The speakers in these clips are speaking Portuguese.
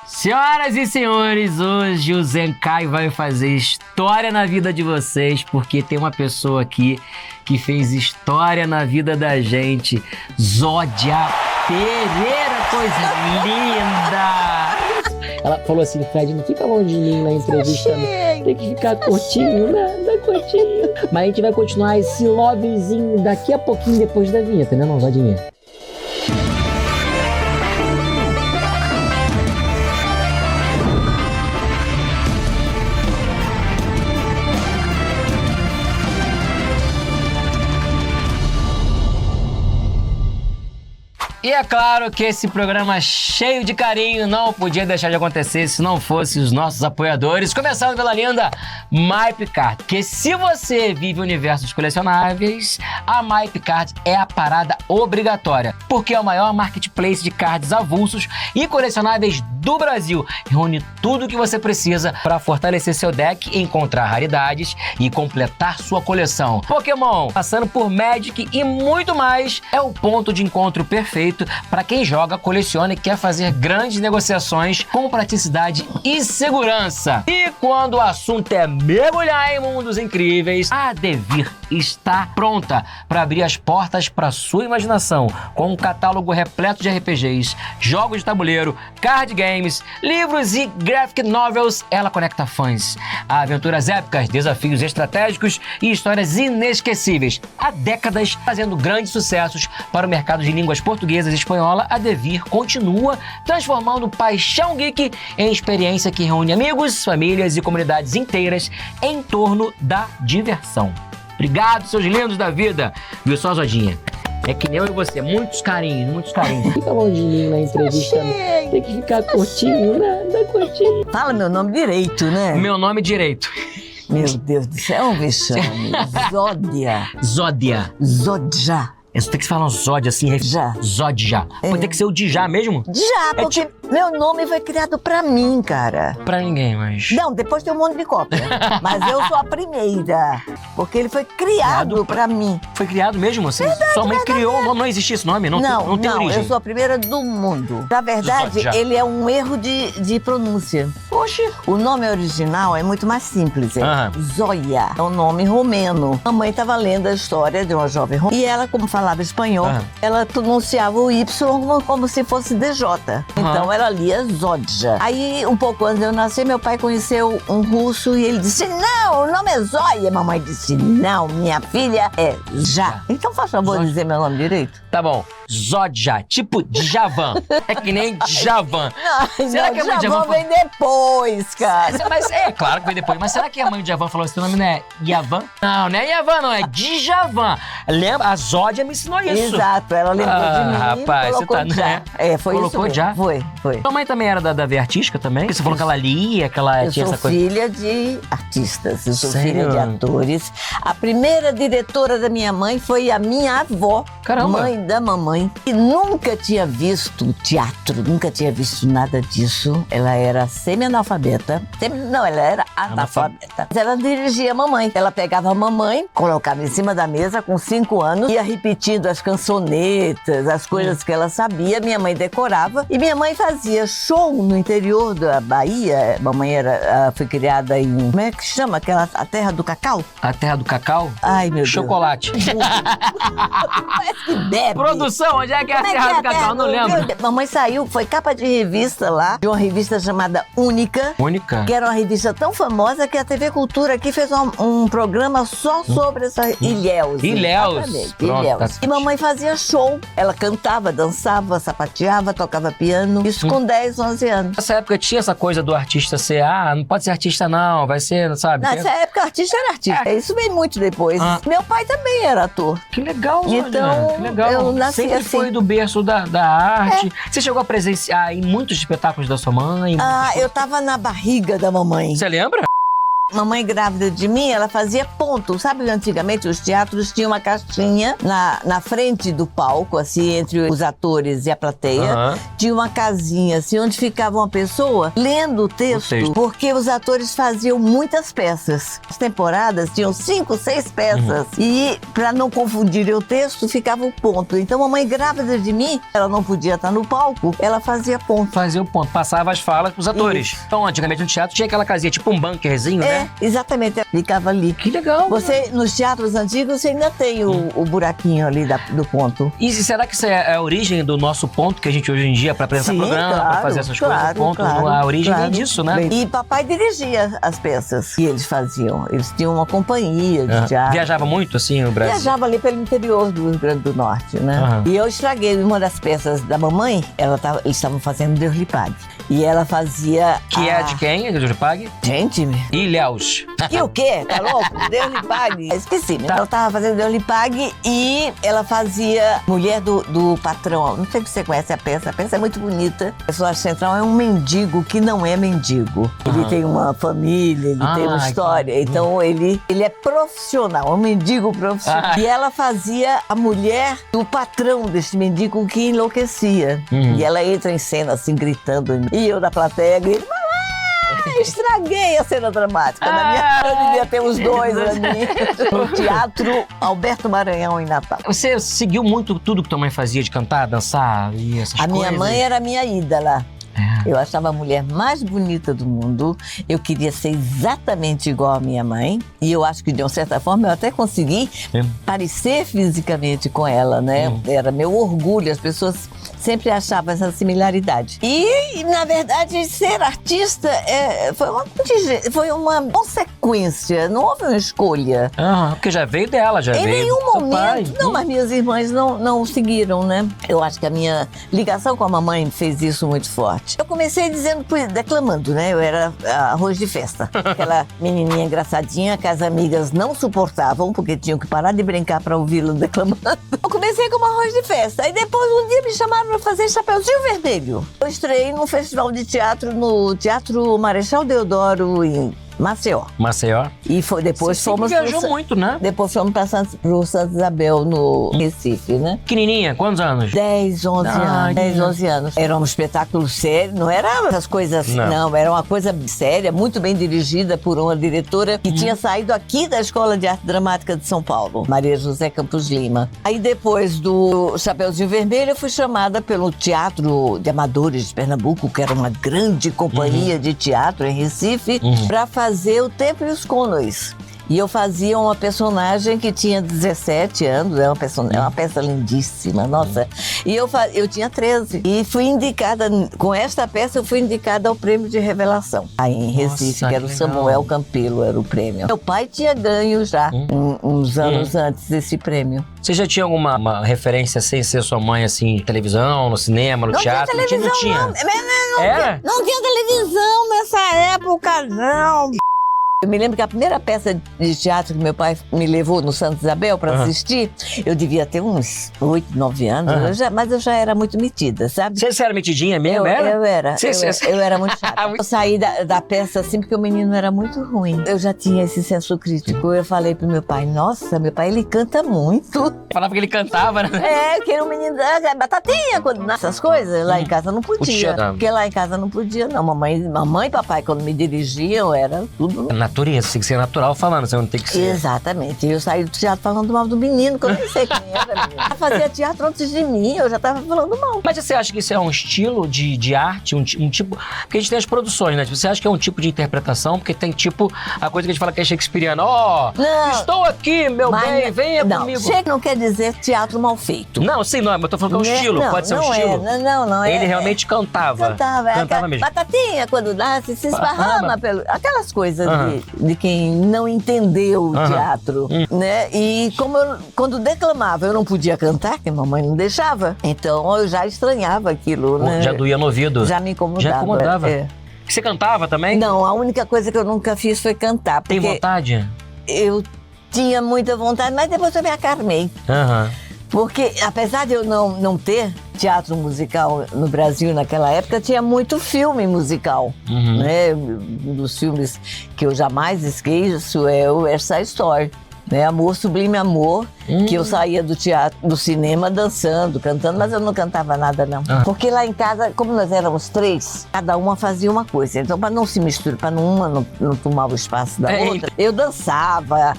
Senhoras e senhores, hoje o Zenkai vai fazer história na vida de vocês, porque tem uma pessoa aqui que fez história na vida da gente. Zódia Pereira, coisa linda! Ela falou assim, Fred, não fica longe de mim na entrevista, não. Tem que ficar curtinho, né? Dá curtinho. Mas a gente vai continuar esse lovezinho daqui a pouquinho, depois da vinheta, né, não, Zodinha? E é claro que esse programa cheio de carinho não podia deixar de acontecer se não fosse os nossos apoiadores, começando pela linda MyPicard. Porque se você vive o universo dos colecionáveis, a MyPicard é a parada obrigatória, porque é o maior marketplace de cards avulsos e colecionáveis do Brasil. Reúne tudo o que você precisa para fortalecer seu deck, encontrar raridades e completar sua coleção. Pokémon, passando por Magic e muito mais, é o ponto de encontro perfeito para quem joga, coleciona e quer fazer grandes negociações com praticidade e segurança. E quando o assunto é mergulhar em mundos incríveis, a Devir está pronta para abrir as portas para sua imaginação, com um catálogo repleto de RPGs, jogos de tabuleiro, card games, livros e graphic novels. Ela conecta fãs a aventuras épicas, desafios estratégicos e histórias inesquecíveis. Há décadas fazendo grandes sucessos para o mercado de línguas portuguesas e espanhola, a Devir continua transformando paixão geek em experiência que reúne amigos, famílias e comunidades inteiras em torno da diversão. Obrigado, seus lindos da vida. Viu só, Zodinha? É que nem eu e você, muitos carinhos, muitos carinhos. Fica longe de mim na entrevista, tem que ficar curtinho, né? Dá curtinho. Fala meu nome direito, né? Meu nome direito. Meu Deus do céu, é um vexame. Zódia. Zódia. Zodja. Você tem que falar um Zódia assim, Já. Zodja. Pode ter que ser o de já mesmo? Já, porque meu nome foi criado pra mim, cara. Pra ninguém, mas... Não, depois tem um monte de cópia. Mas eu sou a primeira. Porque ele foi criado pra mim. Foi criado mesmo? Assim, sua mãe criou o nome, não existia esse nome? Não tem origem? Eu sou a primeira do mundo. Na verdade, Zodja. ele é um erro de pronúncia. Oxi. O nome original é muito mais simples. É Zoya. É um nome romeno. A mãe estava lendo a história de uma jovem romena. E ela, como falava espanhol, ela pronunciava o Y como se fosse DJ. Então ela lia Zodja. Aí, um pouco antes de eu nascer, meu pai conheceu um russo e ele disse: não, o nome é Zoya. Mamãe disse: não, minha filha é Já. Então, faz favor de dizer meu nome direito. Tá bom. Zodja, tipo Djavan. É que nem Djavan. Será que a mãe de Djavan vem depois, cara? Mas é claro que vem depois. Mas será que a mãe de Djavan falou esse nome não é Yavan? Não, não é Yavan, não. É Djavan. Lembra? A Zódia me ensinou isso. Exato. Ela lembrou de mim. Rapaz, você tá... Já. Foi colocou isso já? Foi. Sua mãe também era da veia artística também? Porque você falou que ela lia, que ela tinha essa coisa... Eu sou filha de artistas. Eu sou Sério? filha de atores. A primeira diretora da minha mãe foi a minha avó. Caramba. Mãe da mamãe. E nunca tinha visto teatro, nunca tinha visto nada disso. Ela era semi-analfabeta. Não, ela era analfabeta. Mas ela dirigia a mamãe. Ela pegava a mamãe, colocava em cima da mesa com 5 anos, ia repetindo as cançonetas, as coisas que ela sabia. Minha mãe decorava e minha mãe fazia show no interior da Bahia. Mamãe foi criada em... Como é que chama? A terra do cacau? A terra do cacau? Ai, meu Chocolate. Deus. Parece que bebe. Produção, onde é que é a terra do cacau? Não lembro. Mamãe saiu, foi capa de revista lá, de uma revista chamada Única. Única? Que era uma revista tão famosa que a TV Cultura aqui fez um programa só sobre essa Ilhéus. Ilhéus. Ilhéus. Tá. E mamãe fazia show. Ela cantava, dançava, sapateava, tocava piano. Isso com 10, 11 anos. Nessa época tinha essa coisa do artista ser, não pode ser artista não, vai ser, sabe? Nessa época, artista era artista. Isso veio muito depois. Meu pai também era ator. Que legal, Zódia. Então, que legal. eu nasci Sempre assim. foi do berço da arte. Você chegou a presenciar em muitos espetáculos da sua mãe? Eu tava na barriga da mamãe. Você lembra? Mamãe grávida de mim, ela fazia ponto. Sabe, antigamente os teatros tinham uma caixinha na frente do palco, assim, entre os atores e a plateia. Tinha uma casinha, assim, onde ficava uma pessoa lendo o texto, porque os atores faziam muitas peças. As temporadas tinham 5, 6 peças. E, pra não confundir o texto, ficava o ponto. Então, mamãe grávida de mim, ela não podia estar no palco, ela fazia ponto. Fazia o ponto, passava as falas pros atores. Isso. Então, antigamente no teatro tinha aquela casinha, tipo um bunkerzinho, né? Exatamente, ficava ali. Que legal. Você, nos teatros antigos, você ainda tem o buraquinho ali do ponto. E será que isso é a origem do nosso ponto que a gente hoje em dia, pra apresentar programa, pra fazer essas coisas, ponto, a origem vem disso, né? E papai dirigia as peças que eles faziam. Eles tinham uma companhia de teatro. Viajava muito, assim, o Brasil? Viajava ali pelo interior do Rio Grande do Norte, né? E eu estraguei uma das peças da mamãe, eles estavam fazendo Deus lhe pague. E ela fazia... Que é de quem, Deus lhe pague? Gente... Ilhéus. E o quê? Tá louco? Deus lhe pague. Esqueci, né? Ela tava fazendo Deus lhe pague e ela fazia Mulher do Patrão. Não sei se você conhece a peça. A peça é muito bonita. O personagem central é um mendigo que não é mendigo. Ele tem uma família, ele tem uma história. Então ele é profissional, um mendigo profissional. E ela fazia a mulher do patrão desse mendigo que enlouquecia. E ela entra em cena assim, gritando. E eu da plateia grito, estraguei a cena dramática. Eu devia ter os dois ali no Teatro Alberto Maranhão, em Natal. Você seguiu muito tudo que tua mãe fazia de cantar, dançar e essas coisas? A minha mãe era minha ídola. Eu achava a mulher mais bonita do mundo. Eu queria ser exatamente igual à minha mãe. E eu acho que, de uma certa forma, eu até consegui parecer fisicamente com ela, né? Era meu orgulho. As pessoas sempre achavam essa similaridade. E, na verdade, ser artista foi uma consequência. Não houve uma escolha. Porque já veio dela, já veio. Em nenhum momento. Não, mas minhas irmãs não seguiram, né? Eu acho que a minha ligação com a mamãe fez isso muito forte. Eu comecei declamando, né? Eu era arroz de festa. Aquela menininha engraçadinha que as amigas não suportavam, porque tinham que parar de brincar para ouvi-la declamando. Eu comecei como arroz de festa. Aí depois um dia me chamaram para fazer Chapeuzinho Vermelho. Eu estreiei num festival de teatro no Teatro Marechal Deodoro, em Maceió. E depois fomos... Você viajou muito, né? Depois fomos pro Santa Isabel, no Recife, né? Pequenininha, quantos anos? 10, 11 anos. 10, 11 anos. Era um espetáculo sério, não era essas coisas... Não, era uma coisa séria, muito bem dirigida por uma diretora que tinha saído aqui da Escola de Arte Dramática de São Paulo, Maria José Campos Lima. Aí depois do Chapeuzinho Vermelho, eu fui chamada pelo Teatro de Amadores de Pernambuco, que era uma grande companhia de teatro em Recife, para fazer O Tempo e os Cônoes. E eu fazia uma personagem que tinha 17 anos, é uma peça lindíssima, nossa. E eu tinha 13. E fui indicada, com esta peça, eu fui indicada ao Prêmio de Revelação. Aí em Recife, que era o Samuel Campelo, era o prêmio. Meu pai tinha ganho já, uns anos antes desse prêmio. Você já tinha alguma referência, sem ser sua mãe, assim, televisão, no cinema, no teatro? Não tinha televisão, não tinha televisão nessa época, não. Eu me lembro que a primeira peça de teatro que meu pai me levou no Santa Isabel para assistir, eu devia ter uns 8, 9 anos, mas eu já era muito metida, sabe? Você era metidinha mesmo, Eu era muito chata. Eu saí da peça assim porque o menino era muito ruim. Eu já tinha esse senso crítico. Eu falei pro meu pai, nossa, meu pai, ele canta muito. Falava que ele cantava, né? Que era um menino batatinha, essas coisas. Lá em casa não podia. Porque lá em casa não podia, não. Mamãe e papai, quando me dirigiam, era tudo... Natureza, tem que ser natural falando, você não tem que ser... Exatamente. Eu saí do teatro falando mal do menino, que eu nem sei quem era. Ela fazia teatro antes de mim, eu já tava falando mal. Mas você acha que isso é um estilo de arte, um tipo... Porque a gente tem as produções, né? Você acha que é um tipo de interpretação? Porque tem tipo a coisa que a gente fala que é shakespeariana. Estou aqui, meu bem, venha comigo. Shakespeare não quer dizer teatro mal feito. Não, sim, não, mas eu tô falando que é um estilo, pode ser um estilo. Não é. Ele realmente cantava. Cantava mesmo. Batatinha, quando nasce, se esparrama pelo... Aquelas coisas de quem não entendeu o teatro, né? E quando declamava, eu não podia cantar, porque a mamãe não deixava. Então eu já estranhava aquilo, né? Já doía no ouvido. Já me incomodava. Já incomodava. Você cantava também? Não, a única coisa que eu nunca fiz foi cantar. Tem vontade? Eu tinha muita vontade, mas depois eu me acalmei. Porque, apesar de eu não ter teatro musical no Brasil naquela época, tinha muito filme musical, né? Um dos filmes que eu jamais esqueço é o West Side Story, né? Amor, Sublime Amor, que eu saía do teatro, do cinema dançando, cantando, mas eu não cantava nada, não. Porque lá em casa, como nós éramos 3, cada uma fazia uma coisa. Então, para não se misturar, para uma não tomar o espaço da outra, eu dançava,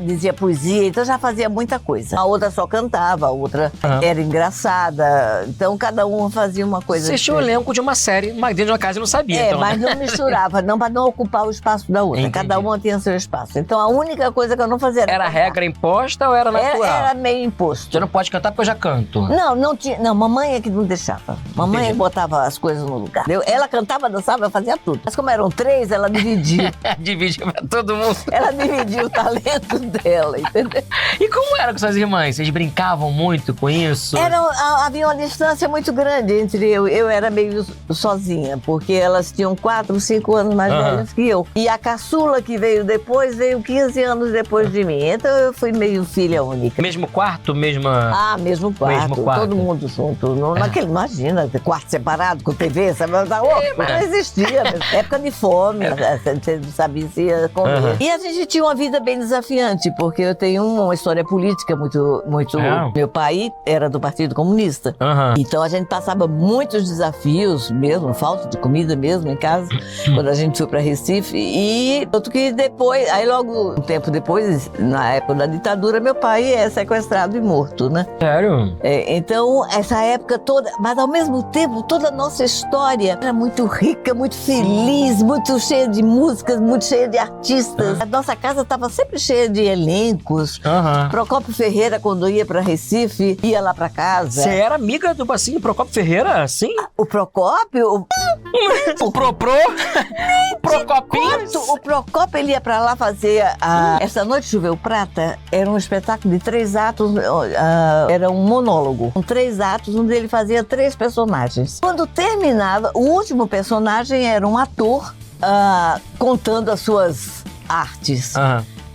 dizia poesia, então já fazia muita coisa. A outra só cantava, a outra era engraçada. Então, cada uma fazia uma coisa. Você tinha o elenco de uma série, mas dentro de uma casa eu não sabia. Então, mas não misturava, não, para não ocupar o espaço da outra. Entendi. Cada uma tinha seu espaço. Então, a única coisa que eu não fazia era regra imposta ou era natural? Era meio imposto. Você não pode cantar porque eu já canto. Não tinha. Não, mamãe é que não deixava. Mamãe botava as coisas no lugar. Ela cantava, dançava, fazia tudo. Mas como eram 3, ela dividia. Dividia pra todo mundo. Ela dividia o talento dela, entendeu? E como era com suas irmãs? Vocês brincavam muito com isso? Havia uma distância muito grande entre eu. Eu era meio sozinha, porque elas tinham 4, 5 anos mais velhas que eu. E a caçula que veio depois, veio 15 anos depois de mim. Então eu fui meio filha única. Mesmo quarto, mesma... Mesmo quarto. Todo mundo junto. Naquele, imagina, quarto separado, com TV, sabe? Não existia. Época de fome, você não sabia se ia comer. E a gente tinha uma vida bem desafiante, porque eu tenho uma história política muito... Meu pai era do Partido Comunista. Então a gente passava muitos desafios mesmo, falta de comida mesmo em casa, quando a gente foi para Recife. E outro que depois, aí logo um tempo depois, na época da ditadura, meu pai é sequestrado e morto, né? Sério? Então, essa época toda, mas ao mesmo tempo, toda a nossa história era muito rica, muito feliz, muito cheia de músicas, muito cheia de artistas. A nossa casa estava sempre cheia de elencos. Procópio Ferreira, quando ia para Recife, ia lá para casa. Você era amiga do Procópio Ferreira, sim? O Procópio? O Proprô? O Procopinho? O Procópio, ele ia para lá fazer Essa Noite Choveu Prata. Era um espetáculo de 3 atos, era um monólogo, com 3 atos, onde ele fazia 3 personagens. Quando terminava, o último personagem era um ator contando as suas artes.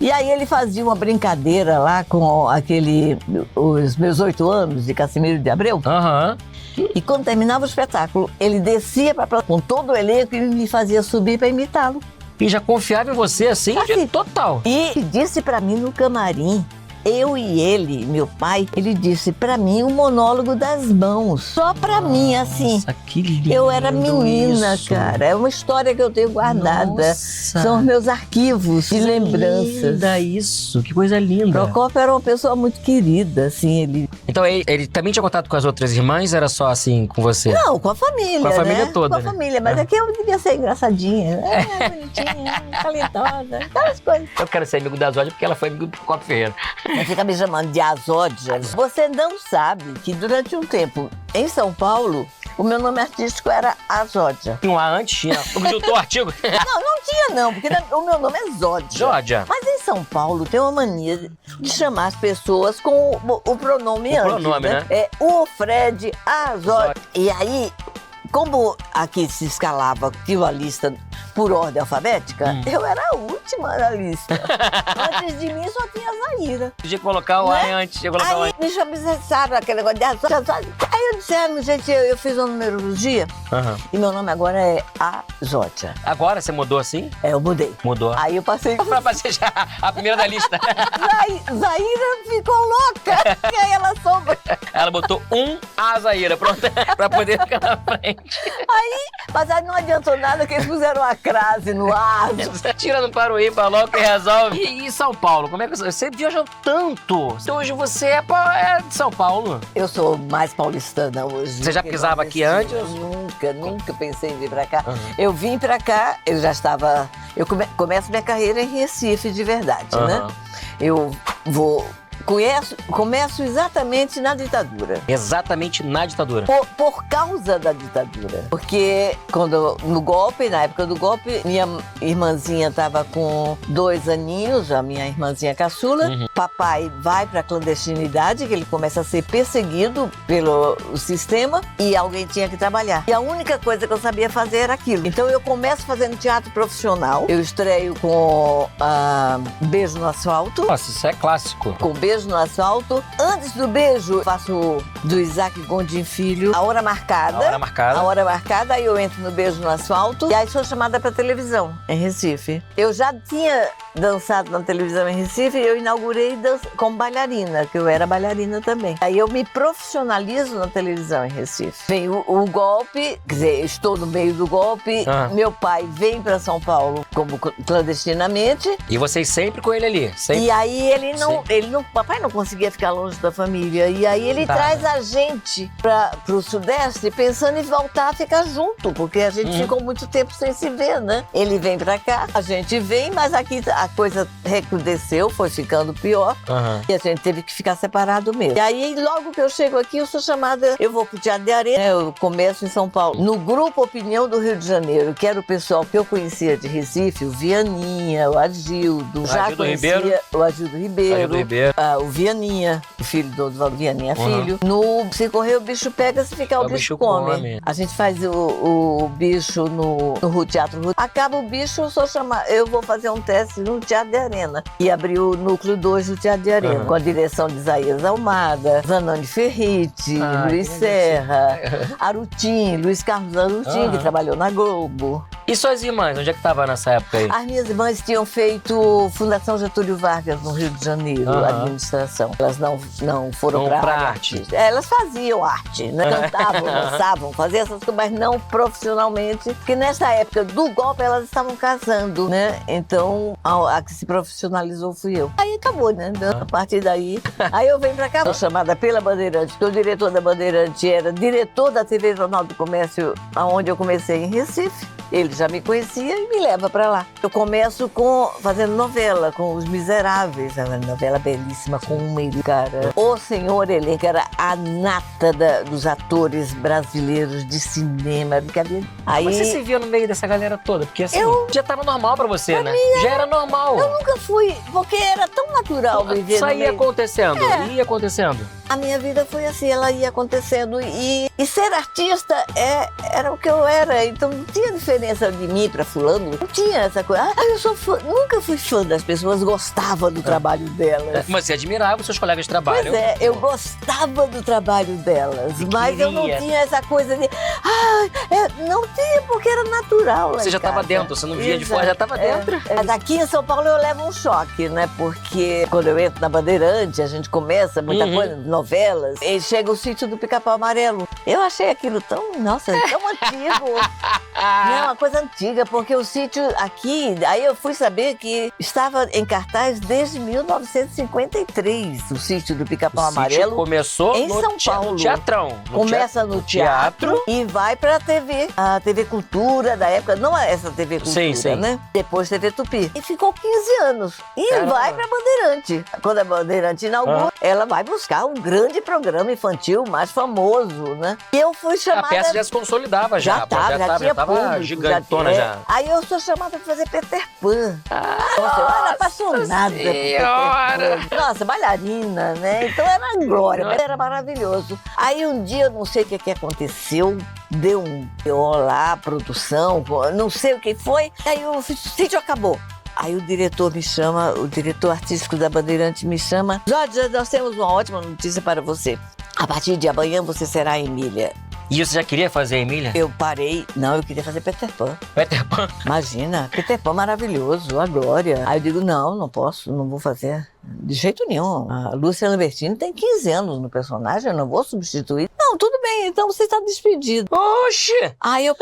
E aí ele fazia uma brincadeira lá com os meus 8 anos de Cassimiro de Abreu. E quando terminava o espetáculo, ele descia com todo o elenco e me fazia subir para imitá-lo. E já confiava em você assim? Total. E disse para mim no camarim, eu e ele, meu pai, ele disse pra mim o monólogo das mãos. Só pra mim, assim. Nossa, que lindo. Eu era menina, isso. cara. É uma história que eu tenho guardada. Nossa. São os meus arquivos de lembranças. Linda isso, que coisa linda. Procópio era uma pessoa muito querida, assim, ele... Então ele também tinha contato com as outras irmãs, era só assim com você? Não, com a família, Com a família toda, Com a família, mas aqui eu devia ser engraçadinha. Bonitinha, talentosa, aquelas coisas. Eu quero ser amigo da Zódia porque ela foi amigo do Procópio Ferreira. Fica me chamando de Azódia. Você não sabe que durante um tempo, em São Paulo, o meu nome artístico era Azódia. Tinha um A antes, tinha. O artigo. Não tinha não, porque o meu nome é Zódia. Zódia. Mas em São Paulo tem uma mania de chamar as pessoas com o pronome antes. O pronome, né? É o Fred, a Zódia. E aí, como aqui se escalava, tinha uma lista por ordem alfabética, eu era a última na lista. Antes de mim só tinha a Zaira. Tinha que colocar o A antes. Aí me chamaram aquele negócio de Azódia. Aí eu disse, gente, eu fiz uma numerologia e meu nome agora é Azódia. Agora você mudou assim? É, eu mudei. Mudou. Aí eu passei... Pra ser já a primeira da lista. Zaira ficou louca. E aí ela soube. Ela botou A Zaira, pronto, pra poder ficar na frente. Mas aí não adiantou nada que eles puseram a crase no ar. Tira no para o ímpar logo que resolve. E São Paulo, como é que você viajou tanto? Hoje você é de São Paulo. Eu sou mais paulistana hoje. Você já pisava aqui antes? Nunca pensei em vir pra cá. Eu vim pra cá, eu já estava... Eu começo minha carreira em Recife de verdade, né? Eu começo exatamente na ditadura. Exatamente na ditadura. Por causa da ditadura. Porque na época do golpe, minha irmãzinha estava com 2 aninhos, a minha irmãzinha caçula. Papai vai para a clandestinidade, que ele começa a ser perseguido pelo sistema e alguém tinha que trabalhar. E a única coisa que eu sabia fazer era aquilo. Então eu começo fazendo teatro profissional. Eu estreio com Beijo no Asfalto. Nossa, isso é clássico. Com Beijo Beijo no Asfalto. Antes do beijo, faço do Isaac Gondim Filho, A Hora Marcada. A Hora Marcada. A Hora Marcada, aí eu entro no Beijo no Asfalto. E aí sou chamada pra televisão, em Recife. Eu já tinha dançado na televisão em Recife e eu inaugurei como bailarina, que eu era bailarina também. Aí eu me profissionalizo na televisão em Recife. Vem o golpe, quer dizer, eu estou no meio do golpe. Meu pai vem pra São Paulo como clandestinamente. E vocês sempre com ele ali? Sempre. E aí papai não conseguia ficar longe da família. E aí ele traz a gente pro Sudeste pensando em voltar a ficar junto, porque a gente ficou muito tempo sem se ver, né? Ele vem pra cá, a gente vem, mas aqui a coisa recrudesceu, foi ficando pior. E a gente teve que ficar separado mesmo. E aí, logo que eu chego aqui, eu sou chamada, eu vou pro Teatro de Arena, eu começo em São Paulo, no Grupo Opinião do Rio de Janeiro, que era o pessoal que eu conhecia de Recife, o Vianinha, o Agildo, já conhecia o Agildo Ribeiro, o Vianinha, o filho do Oswaldo Vianinha, filho. No Se Correr o Bicho Pega, Se Ficar o Bicho Come. A gente faz o bicho no Teatro Ruth. Acaba o bicho, eu vou fazer um teste no Teatro de Arena. E abri o Núcleo 2 do Teatro de Arena, com a direção de Isaías Almada, Zanoni Ferriti, Luiz Serra, Arutim, Luiz Carlos Arutim, que trabalhou na Globo. E suas irmãs, onde é que estavam nessa época aí? As minhas irmãs tinham feito Fundação Getúlio Vargas no Rio de Janeiro, administração. Elas não foram pra arte. Elas faziam arte, né? Cantavam, dançavam, faziam essas coisas, mas não profissionalmente. Porque nessa época do golpe elas estavam casando, né? Então a que se profissionalizou fui eu. Aí acabou, né? A partir daí, aí eu venho pra cá, sou chamada pela Bandeirante, porque o diretor da Bandeirante era diretor da TV Jornal do Comércio, onde eu comecei em Recife. Ele já me conhecia e me leva pra lá. Eu começo fazendo novela com Os Miseráveis, uma novela belíssima com um cara. O senhor elenco era a nata dos atores brasileiros de cinema. Aí, mas você se via no meio dessa galera toda? Porque assim, já tava normal pra você, né? Já era normal. Eu nunca fui, porque era tão natural viver Só no ia meio. acontecendo, ia acontecendo. A minha vida foi assim, ela ia acontecendo e ser artista era o que eu era, então não tinha diferença de mim pra fulano, não tinha essa coisa. Eu sou fã, nunca fui fã das pessoas, gostava do trabalho delas. Mas você admirava os seus colegas de trabalho. Pois é, eu gostava do trabalho delas, mas eu não tinha essa coisa de... não tinha, porque era natural. Você já estava dentro, você não via de fora, já estava dentro. Mas aqui em São Paulo eu levo um choque, né? Porque quando eu entro na Bandeirante, a gente começa muita coisa, novelas, e chega o Sítio do Pica-Pau Amarelo. Eu achei aquilo tão antigo. Não, uma coisa antiga, porque o sítio aqui, aí eu fui saber que estava em cartaz desde 1953, o Sítio do Pica-Pau Amarelo. Começou em São Paulo. No teatrão. Começa no teatro e vai pra TV. A TV Cultura da época, não é essa TV Cultura, né? Depois TV Tupi. E ficou 15 anos. E vai pra Bandeirante. Quando a Bandeirante inaugura, ela vai buscar um grande programa infantil mais famoso, né? E eu fui chamada... A peça já se consolidava já tinha tava público, gigantona já. Aí eu sou chamada pra fazer Peter Pan. Nossa, eu era apaixonada por Peter Pan. Nossa, bailarina, né? Então era glória, era maravilhoso. Aí um dia, eu não sei o que aconteceu, deu um pior lá, produção, não sei o que foi, aí o sítio acabou. Aí o diretor me chama, o diretor artístico da Bandeirante me chama. Jorge, nós temos uma ótima notícia para você. A partir de amanhã você será a Emília. E você já queria fazer a Emília? Eu parei. Não, eu queria fazer Peter Pan. Peter Pan? Imagina, Peter Pan maravilhoso, a glória. Aí eu digo, não posso, não vou fazer. De jeito nenhum. A Lúcia Lambertini tem 15 anos no personagem, eu não vou substituir. Não, tudo bem, então você está despedido. Oxe! Aí eu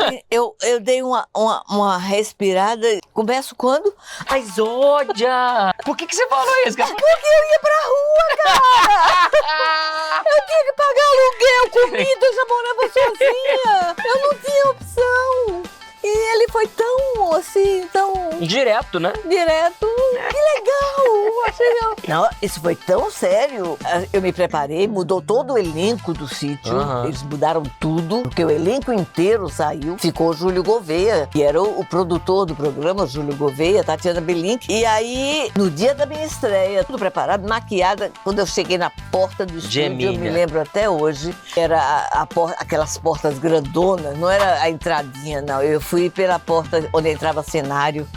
dei uma respirada. Começo quando? Mas olha! Por que você falou isso, cara? Porque eu ia pra rua, cara! Eu tinha que pagar aluguel, comida, eu já morava sozinha. Eu não tinha opção. E ele foi tão, assim, tão... Direto, né? Direto. Que legal! Achei legal. Não, isso foi tão sério. Eu me preparei, mudou todo o elenco do sítio. Eles mudaram tudo, porque o elenco inteiro saiu. Ficou o Júlio Gouveia, que era o produtor do programa, Júlio Gouveia, Tatiana Belink. E aí, no dia da minha estreia, tudo preparado, maquiada. Quando eu cheguei na porta do estúdio, eu me lembro até hoje, era aquelas portas grandonas, não era a entradinha, não. Eu fui pela porta onde entrava cenário.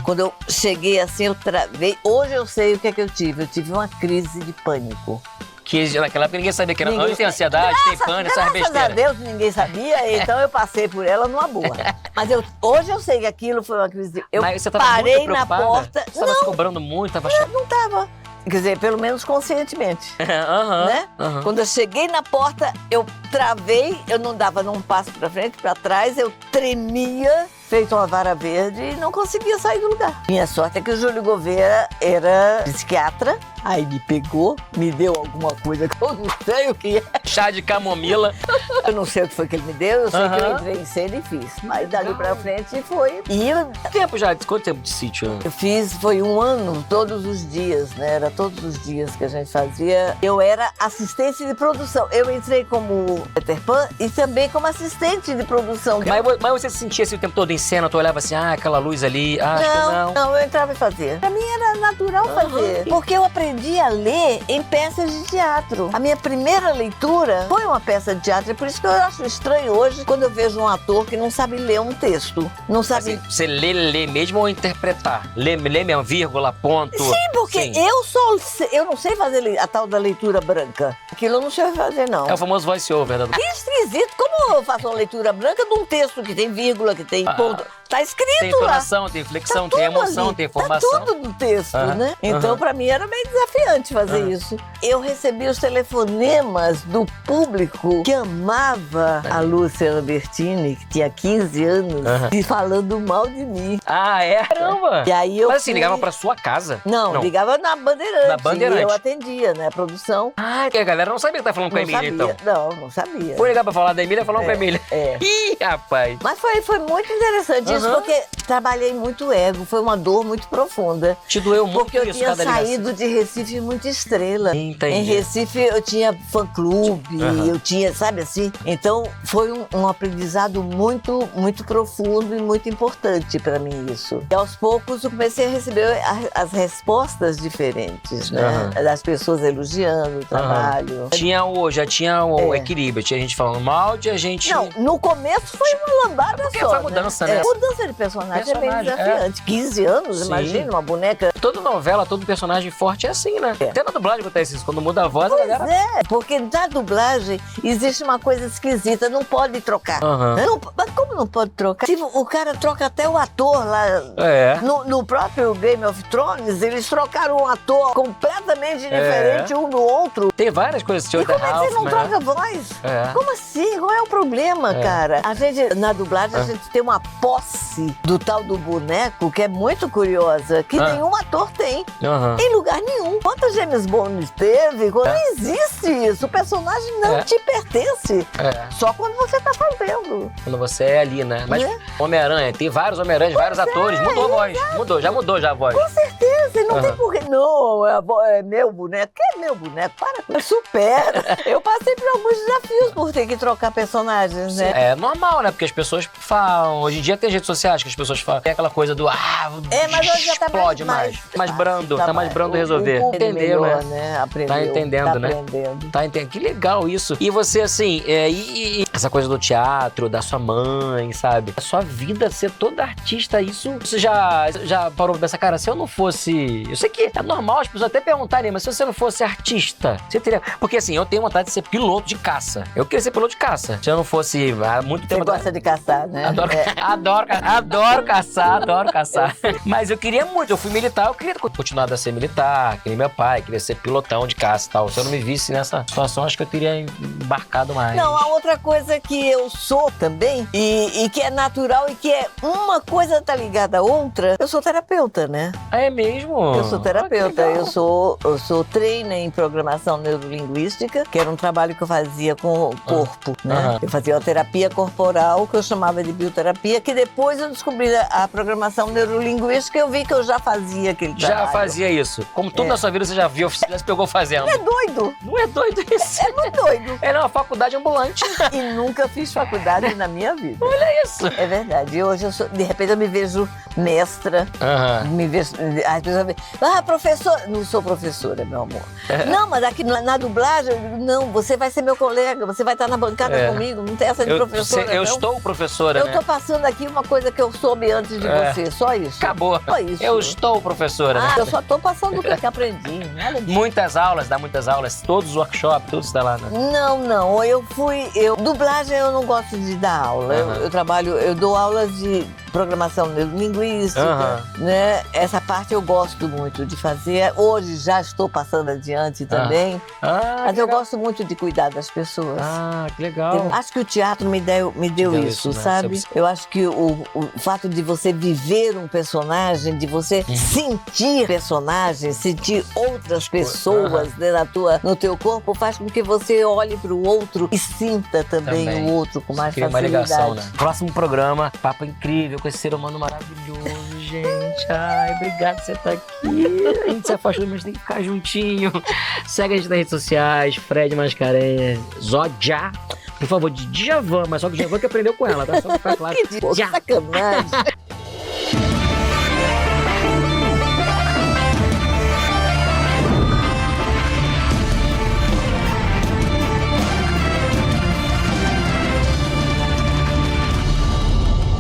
Quando eu cheguei assim, eu travei. Hoje eu sei o que é que eu tive. Eu tive uma crise de pânico. Que naquela época ninguém sabia que era. Hoje tem ansiedade, tem pânico, essas besteiras. Graças a Deus ninguém sabia, então eu passei por ela numa boa. Mas hoje eu sei que aquilo foi uma crise de... Eu Mas você tava parei muito na preocupada? porta. Você tava se cobrando muito, tava achando... Não tava. Quer dizer, pelo menos conscientemente. Né? Quando eu cheguei na porta, eu travei, eu não dava um passo pra frente, pra trás, eu tremia, feito uma vara verde, e não conseguia sair do lugar. Minha sorte é que o Júlio Gouveia era psiquiatra, aí me pegou, me deu alguma coisa que eu não sei o que é. Chá de camomila. Eu não sei o que foi que ele me deu, eu sei que eu entrei em cena e fiz. Mas dali pra frente foi. Quanto tempo de sítio? Eu fiz, foi 1 ano, todos os dias, né? Era todos os dias que a gente fazia. Eu era assistente de produção. Eu entrei como Peter Pan e também como assistente de produção. Mas você se sentia assim o tempo todo em cena, tu olhava assim, aquela luz ali, acho que não. Não, eu entrava e fazia. Pra mim era natural fazer, porque eu aprendi a ler em peças de teatro. A minha primeira leitura foi uma peça de teatro, e por isso que eu acho estranho hoje quando eu vejo um ator que não sabe ler um texto. Não sabe... Assim, você lê mesmo ou interpretar? Lê mesmo, vírgula, ponto? Sim, porque eu não sei fazer a tal da leitura branca. Aquilo eu não sei fazer, não. É o famoso voice-over. Que esquisito. Como eu faço uma leitura branca de um texto que tem vírgula, que tem ponto? Tá escrito lá. Tem entonação, tem inflexão, tem emoção, ali. tem informação. Tá tudo no texto, né? Então, pra mim, era meio desafiante fazer isso. Eu recebi os telefonemas do público que amava a Lúcia Lambertini, que tinha 15 anos, e falando mal de mim. Ah, é? Caramba! E aí Mas assim, ligavam pra sua casa? Não, ligava na Bandeirante. Na Bandeirante. E eu atendia, né? A produção. Ah, que a galera não sabia que tá falando com a Emília, então. Não sabia. Foi ligar pra falar da Emília, falando com a Emília. Ih, rapaz! Mas foi muito interessante isso, porque trabalhei muito ego, foi uma dor muito profunda. Te doeu muito porque eu isso, tinha cada ligação. saído de Recife muito estrela. Entendi. Em Recife eu tinha fã-clube, eu tinha, sabe assim? Então foi um aprendizado muito, muito profundo e muito importante pra mim isso. E aos poucos eu comecei a receber as respostas diferentes, né? Das pessoas elogiando o trabalho. Já tinha o equilíbrio, tinha gente falando mal, tinha gente... Não, no começo foi uma lambada porque só, foi mudança, né? Mudança de personagem é bem desafiante. 15 anos, Sim. imagina, uma boneca. Toda novela, todo personagem forte é assim, né? Até na dublagem acontece isso. Quando muda a voz, a galera... Porque na dublagem existe uma coisa esquisita, não pode trocar. Mas como não pode trocar? Se o cara troca até o ator lá. No próprio Game of Thrones, eles trocaram um ator completamente diferente um do outro. Tem várias coisas. E como é que você não troca a voz? Como assim? Qual é o problema, cara? A gente, na dublagem, a gente tem uma posse do tal do boneco que é muito curiosa, que nenhum ator tem. Em lugar nenhum. Quantos James Bond teve? Não existe isso. O personagem não te pertence. Só quando você tá fazendo. Quando você é ali, né? Mas Homem-Aranha, tem vários Homem-Aranhas, vários atores. Mudou a voz. Mudou já a voz. Com certeza. E não tem porquê. Não, é meu boneco. Que é meu boneco? Para com isso. Supera. Eu passei por alguns desafios por ter que trocar personagens, né? É normal, né? Porque as pessoas falam. Hoje em dia tem redes sociais que as pessoas falam. Tem aquela coisa do mas hoje já tá explode mais brando. Tá mais brando resolver. Entendeu, né? Aprendeu, tá entendendo, né? Tá entendendo. Que legal isso. E você, assim, e essa coisa do teatro, da sua mãe, sabe? A sua vida ser toda artista, isso você já parou pra pensar, cara, se eu não fosse... Eu sei que é normal as pessoas até perguntarem, mas se você não fosse artista, você teria... Porque, assim, eu tenho vontade de ser piloto de caça. Eu queria ser piloto de caça. Se eu não fosse há muito tempo... Você gosta de caçar, né? Adoro caçar. Mas eu queria muito, eu fui militar, eu queria continuar a ser militar, que nem meu pai, queria ser pilotão de caça e tal. Se eu não me visse nessa situação, acho que eu teria embarcado mais. Não, a outra coisa que eu sou também, e que é natural e que é uma coisa tá ligada à outra, eu sou terapeuta, né? Ah, é mesmo? Eu sou terapeuta, eu sou trainer em programação neurolinguística, que era um trabalho que eu fazia com o corpo, né? Eu fazia uma terapia corporal, que eu chamava de bioterapia, que depois eu descobri a programação neurolinguística, eu vi que eu já fazia aquele trabalho. Já fazia isso. Como tudo na sua vida você já viu, você já se pegou fazendo. Não é doido? Não é doido isso? É muito doido. É uma faculdade ambulante. E nunca fiz faculdade na minha vida. Olha isso. É verdade. E hoje, de repente, eu me vejo mestra. Me vejo, as pessoas me professor. Não sou professora, meu amor. Não, mas aqui na dublagem, não, você vai ser meu colega, você vai estar na bancada comigo, não tem essa de professora. Eu estou professora, Eu tô passando aqui uma coisa que eu soube antes de você, só isso. Acabou. Só isso. Eu estou professora, né? Eu só tô passando o que aprendi. Nada disso. Muitas aulas, dá muitas aulas, todos os workshops, tudo está lá, né? Não, dublagem eu não gosto de dar aula. Eu dou aulas de programação linguística, né? Essa parte eu gosto muito de fazer. Hoje já estou passando adiante também. Mas eu gosto muito de cuidar das pessoas. Que legal. Eu acho que o teatro me deu isso, né? sabe? Eu acho que o fato de você viver um personagem, de você sentir personagens, sentir outras pessoas né, no teu corpo, faz com que você olhe para o outro e sinta também o outro com mais facilidade. Uma ligação, né? Próximo programa, papo incrível com esse ser humano maravilhoso, gente. Ai, obrigado por você estar aqui. A gente se afastou, mas tem que ficar juntinho. Segue a gente nas redes sociais, Fred Mascarenhas, Zodja. Por favor, de Djavan, mas só que o Djavan que aprendeu com ela, tá? Só pra ficar claro. Que sacanagem.